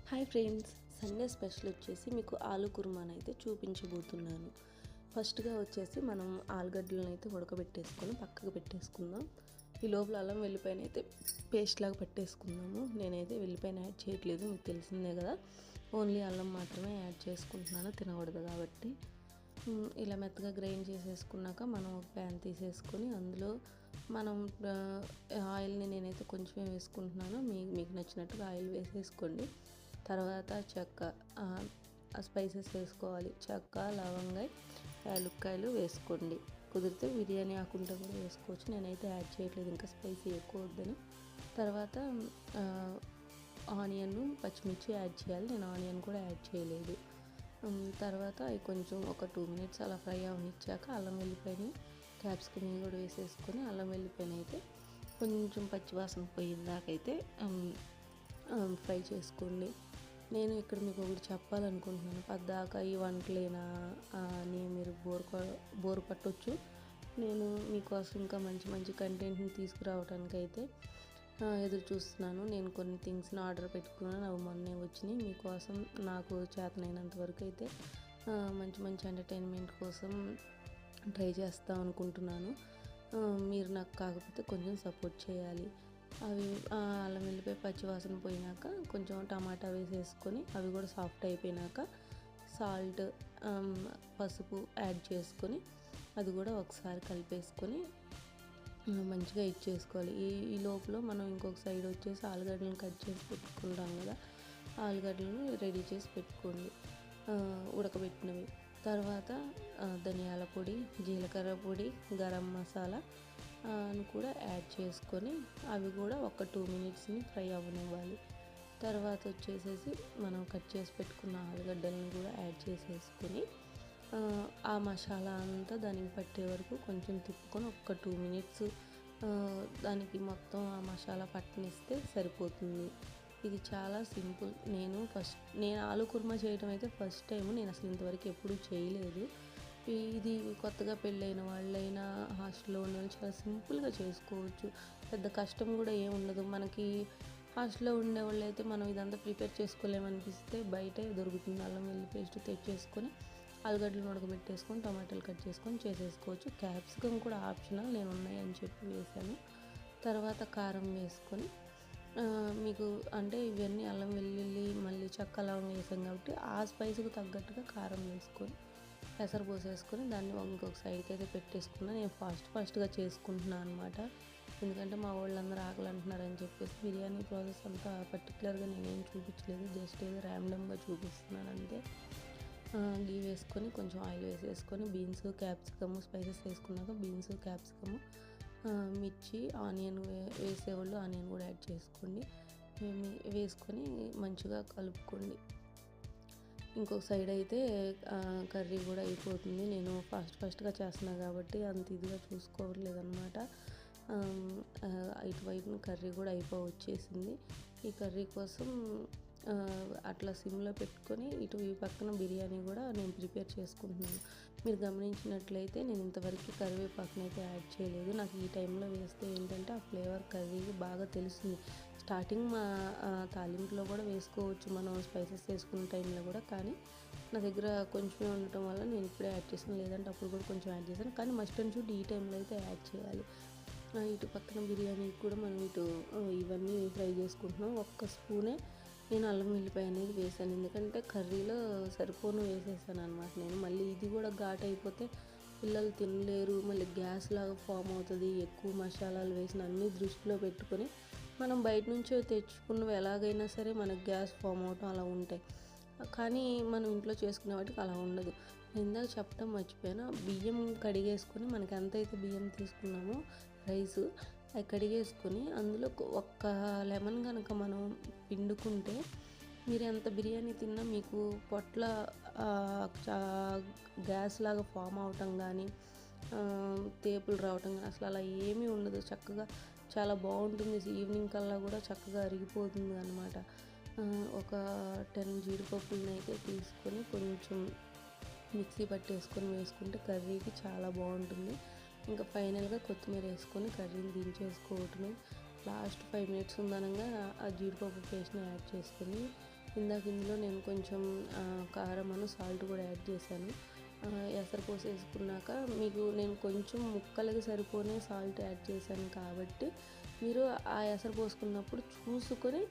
Hi friends, Sunday special వచ్చేసి మీకు ఆలు కుర్మాని అయితే చూపించబోతున్నాను. ఫస్ట్గా వచ్చేసి మనం ఆలుగడ్డలను అయితే ఉడకబెట్టేసుకొని పక్కకు పెట్టేసుకుందాం. ఈ లోపల అల్లం వెల్లిపాయను అయితే పేస్ట్ లాగా పెట్టేసుకుందాము. నేనైతే వెల్లిపాయను యాడ్ చేయట్లేదు, మీకు తెలిసిందే కదా. ఓన్లీ అల్లం మాత్రమే యాడ్ చేసుకుంటున్నాను, తినకూడదు కాబట్టి. ఇలా మెత్తగా గ్రైండ్ చేసేసుకున్నాక మనం ఒక ప్యాన్ తీసేసుకొని అందులో మనం ఆయిల్ని నేనైతే కొంచెమే వేసుకుంటున్నాను. మీకు నచ్చినట్టుగా ఆయిల్ వేసేసుకోండి. తర్వాత చెక్క, స్పైసెస్ వేసుకోవాలి. చెక్క, లవంగాయ, యాలుక్కాయలు వేసుకోండి. కుదిరితే బిర్యానీ ఆకుంటే కూడా వేసుకోవచ్చు. నేనైతే యాడ్ చేయట్లేదు, ఇంకా స్పైసీ ఎక్కువ వద్దని. తర్వాత ఆనియన్, పచ్చిమిర్చి యాడ్ చేయాలి. నేను ఆనియన్ కూడా యాడ్ చేయలేదు. తర్వాత అవి కొంచెం ఒక 2 minutes అలా ఫ్రై అవనిచ్చాక అల్లం వెల్లిపాయని, క్యాప్సికమ్ కూడా వేసేసుకొని అల్లం వెల్లిపాయని అయితే కొంచెం పచ్చివాసన పోయిందాకైతే ఫ్రై చేసుకోండి. నేను ఇక్కడ మీకు ఒకటి చెప్పాలనుకుంటున్నాను. పద్దాక ఈ వంటలేనా అని మీరు బోర్ పట్టొచ్చు. నేను మీకోసం ఇంకా మంచి మంచి కంటెంట్ని తీసుకురావడానికి అయితే ఎదురు చూస్తున్నాను. నేను కొన్ని థింగ్స్ని ఆర్డర్ పెట్టుకున్నాను, అవి మొన్నే వచ్చినాయి. మీకోసం నాకు చేతనైనంత వరకు అయితే మంచి మంచి ఎంటర్టైన్మెంట్ కోసం ట్రై చేస్తాం అనుకుంటున్నాను. మీరు నాకు కాకపోతే కొంచెం సపోర్ట్ చేయాలి. అవి అల్లం వెల్లిపాయ పచ్చివాసన పోయినాక కొంచెం టమాటా వేసేసుకొని అవి కూడా సాఫ్ట్ అయిపోయినాక సాల్ట్, పసుపు యాడ్ చేసుకొని అది కూడా ఒకసారి కలిపేసుకొని మంచిగా ఇచ్చేసుకోవాలి. ఈ లోపల మనం ఇంకొక సైడ్ వచ్చేసి ఆలుగడ్డలను కట్ చేసి పెట్టుకుంటాం కదా, ఆలుగడ్డలను రెడీ చేసి పెట్టుకోండి ఉడకబెట్టినవి. తర్వాత ధనియాల పొడి, జీలకర్ర పొడి, గరం మసాలా కూడా యాడ్ చేసుకొని అవి కూడా ఒక 2 minutesని ఫ్రై అవ్వనివ్వాలి. తర్వాత వచ్చేసేసి మనం కట్ చేసి పెట్టుకున్న ఆలుగడ్డలను కూడా యాడ్ చేసేసుకొని ఆ మసాలా అంతా దానికి పట్టే వరకు కొంచెం తిప్పుకొని ఒక 2 minutes దానికి మొత్తం ఆ మసాలా పట్టనిస్తే సరిపోతుంది. ఇది చాలా సింపుల్. నేను ఆలు కుర్మా చేయడం అయితే ఫస్ట్ టైం. నేను అసలు ఇంతవరకు ఎప్పుడూ చేయలేదు. ఇది కొత్తగా పెళ్ళైన వాళ్ళైనా హాస్టల్లో ఉన్న వాళ్ళు చాలా సింపుల్గా చేసుకోవచ్చు. పెద్ద కష్టం కూడా ఏముండదు. మనకి హాస్టల్లో ఉండేవాళ్ళు అయితే మనం ఇదంతా ప్రిపేర్ చేసుకోలేమనిపిస్తే బయటే దొరుకుతుంది. అల్లం వెల్లుల్లి పేస్ట్ తెచ్చేసుకొని ఆలుగడ్డలు ఉడకబెట్టేసుకొని టమాటాలు కట్ చేసుకొని చేసేసుకోవచ్చు. క్యాప్సికమ్ కూడా ఆప్షనల్, నేను ఉన్నాయని చెప్పి వేసాను. తర్వాత కారం వేసుకొని మీకు అంటే ఇవన్నీ అల్లం వెల్లుల్లి మళ్ళీ చెక్క లవంగం వేసాం కాబట్టి ఆ స్పైస్కి తగ్గట్టుగా కారం వేసుకొని పెసర పోసేసుకొని దాన్ని ఇంకొక సైడ్కి అయితే పెట్టేసుకున్నాను. నేను ఫాస్ట్గా చేసుకుంటున్నాను అనమాట. ఎందుకంటే మా వాళ్ళందరూ ఆకలి అంటున్నారని చెప్పేసి బిర్యానీ ప్రాసెస్ అంతా పర్టికులర్గా నేనేం చూపించలేదు, జస్ట్ ఏదో ర్యాండమ్గా చూపిస్తున్నాను అంతే. గీ వేసుకొని కొంచెం ఆయిల్ వేసేసుకొని బీన్స్, క్యాప్సికమ్ స్పైసెస్ వేసుకున్నాక బీన్స్, క్యాప్సికమ్, మిర్చి, ఆనియన్ వేసేవాళ్ళు ఆనియన్ కూడా యాడ్ చేసుకోండి. వేసుకొని మంచిగా కలుపుకోండి. ఇంకొక సైడ్ అయితే కర్రీ కూడా అయిపోతుంది. నేను ఫాస్ట్గా చేస్తున్నాను కాబట్టి అంత ఇదిగా చూసుకోవట్లేదన్నమాట. ఇటువైపున కర్రీ కూడా వచ్చేసింది. ఈ కర్రీ కోసం అట్లా సిమ్లో పెట్టుకొని ఈ పక్కన బిర్యానీ కూడా నేను ప్రిపేర్ చేసుకుంటున్నాను. మీరు గమనించినట్లయితే నేను ఇంతవరకు కరివేపాకునైతే యాడ్ చేయలేదు. నాకు ఈ టైంలో వేస్తే ఏంటంటే ఆ ఫ్లేవర్ కర్రీకి బాగా తెలుస్తుంది. స్టార్టింగ్ మా తాలింపులో కూడా వేసుకోవచ్చు మనం స్పైసెస్ వేసుకున్న టైంలో కూడా, కానీ నా దగ్గర కొంచెమే ఉండటం వల్ల నేను ఇప్పుడే యాడ్ చేసాను. లేదంటే అప్పుడు కూడా కొంచెం యాడ్ చేశాను, కానీ మస్ట్ అండ్ షుడ్ ఈ టైంలో అయితే యాడ్ చేయాలి. ఇటు పక్కన బిర్యానీకి కూడా మనం ఇవన్నీ ఫ్రై చేసుకుంటున్నాం. ఒక్క స్పూనే నేను అల్లం వెల్లిపాయ అనేది వేసాను, ఎందుకంటే కర్రీలో సరిపోను వేసేసాను అనమాట. నేను మళ్ళీ ఇది కూడా ఘాట్ అయిపోతే పిల్లలు తినలేరు, మళ్ళీ గ్యాస్ లాగా ఫామ్ అవుతుంది. ఎక్కువ మసాలాలు వేసిన అన్నీ దృష్టిలో పెట్టుకొని మనం బయట నుంచి తెచ్చుకున్నవి ఎలాగైనా సరే మనకు గ్యాస్ ఫామ్ అవటం అలా ఉంటాయి. కానీ మనం ఇంట్లో చేసుకునే వాటికి అలా ఉండదు. ఇందాక చెప్పడం మర్చిపోయాను, బియ్యం కడిగేసుకొని మనకి ఎంతైతే బియ్యం తీసుకున్నామో రైస్ అవి కడిగేసుకొని అందులో ఒక్క లెమన్ కనుక మనం పిండుకుంటే మీరు ఎంత బిర్యానీ తిన్నా మీకు పొట్ల గ్యాస్ లాగా ఫామ్ అవటం కానీ తేపులు రావటం కానీ అసలు అలా ఏమీ ఉండదు. చక్కగా చాలా బాగుంటుంది. ఈవినింగ్ కల్లా కూడా చక్కగా అరిగిపోతుంది అనమాట. ఒక 10 జీడిపప్పులను అయితే తీసుకొని కొంచెం మిక్సీ పట్టేసుకొని వేసుకుంటే కర్రీకి చాలా బాగుంటుంది. ఇంకా ఫైనల్గా కొత్తిమీర వేసుకొని కర్రీని దించేసుకోవటమే. లాస్ట్ 5 minutes ఉందనగా ఆ జీడిపప్పు పేస్ట్ని యాడ్ చేసుకొని ఇందులో నేను కొంచెం కారం సాల్ట్ కూడా యాడ్ చేశాను. ఎసరు పోసేసుకున్నాక మీకు నేను కొంచెం ముక్కలకి సరిపోనే సాల్ట్ యాడ్ చేశాను కాబట్టి మీరు ఆ ఎసరు పోసుకున్నప్పుడు చూసుకొని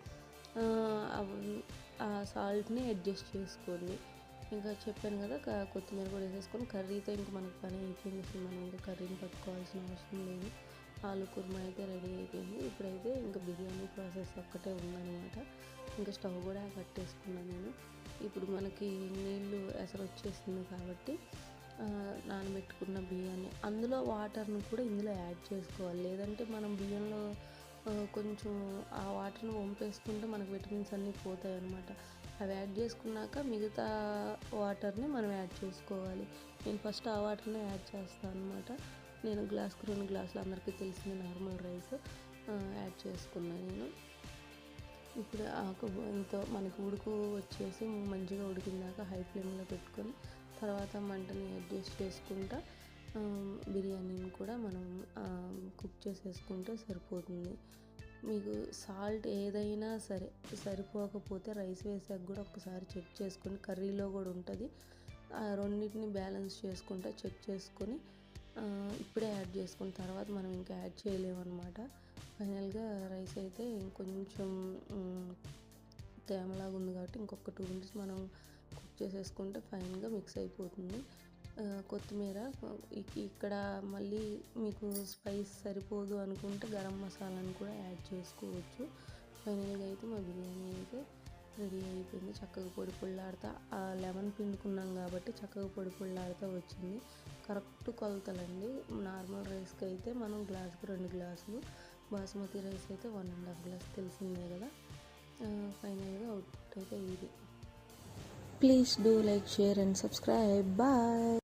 ఆ సాల్ట్ని అడ్జస్ట్ చేసుకోండి. ఇంకా చెప్పాను కదా, కొత్తిమీర కూడా వేసేసుకొని కర్రీతో ఇంక మనకు పని అయిపోయింది. మనం ఇంకా కర్రీని పట్టుకోవాల్సిన అవసరం లేదు. ఆలు కుర్మా అయితే రెడీ అయిపోయింది. ఇప్పుడైతే ఇంకా బిర్యానీ ప్రాసెస్ ఒక్కటే ఉందన్నమాట. ఇంకా స్టవ్ కూడా కట్టేసుకున్నాను నేను. ఇప్పుడు మనకి నీళ్ళు ఎసరు వచ్చేసింది కాబట్టి నానబెట్టుకున్న బియ్యాన్ని అందులో వాటర్ని కూడా ఇందులో యాడ్ చేసుకోవాలి. లేదంటే మనం బియ్యంలో కొంచెం ఆ వాటర్ని వంపేసుకుంటే మనకు విటమిన్స్ అన్నీ పోతాయి అన్నమాట. అవి యాడ్ చేసుకున్నాక మిగతా వాటర్ని మనం యాడ్ చేసుకోవాలి. నేను ఫస్ట్ ఆ వాటర్ని యాడ్ చేస్తాను అన్నమాట. నేను గ్లాస్కి 2 గ్లాసులు అందరికీ తెలిసిన నార్మల్ రైస్ యాడ్ చేసుకున్నాను నేను. ఇప్పుడు ఇంత మనకి ఉడుకు వచ్చేసి మంచిగా ఉడికిందాక హై ఫ్లేమ్లో పెట్టుకొని తర్వాత మంటని అడ్జస్ట్ చేసుకుంటా బిర్యానీని కూడా మనం కుక్ చేసేసుకుంటే సరిపోతుంది. మీకు సాల్ట్ ఏదైనా సరే సరిపోకపోతే రైస్ వేసాక కూడా ఒకసారి చెక్ చేసుకొని, కర్రీలో కూడా ఉంటుంది, రెండింటిని బ్యాలెన్స్ చేసుకుంటా చెక్ చేసుకొని ఇప్పుడే యాడ్ చేసుకున్న తర్వాత మనం ఇంకా యాడ్ చేయలేమన్నమాట. ఫైనల్గా రైస్ అయితే ఇంకొంచెం తేమలాగా ఉంది కాబట్టి ఇంకొక 2 మినిట్స్ మనం కుక్ చేసేసుకుంటే ఫైన్గా మిక్స్ అయిపోతుంది. కొత్తిమీర ఇక్కడ మళ్ళీ మీకు స్పైస్ సరిపోదు అనుకుంటే గరం మసాలాను కూడా యాడ్ చేసుకోవచ్చు. ఫైనల్గా అయితే మా బిర్యానీ అయితే రెడీ అయిపోయింది. చక్కగా పొడి పొళ్ళాడుతా లెమన్ పిండుకున్నాం కాబట్టి చక్కగా పొడి పొళ్ళాడుతూ వచ్చింది. కరెక్ట్ కొలతలండి. నార్మల్ రైస్కి అయితే మనం గ్లాస్కి 2 గ్లాసులు, బాస్మతి రైస్ అయితే 1.5 గ్లాస్, తెలిసిందే కదా. ఫైనల్గా అవుట్ అయితే ఇది. Please do like, share and subscribe. Bye.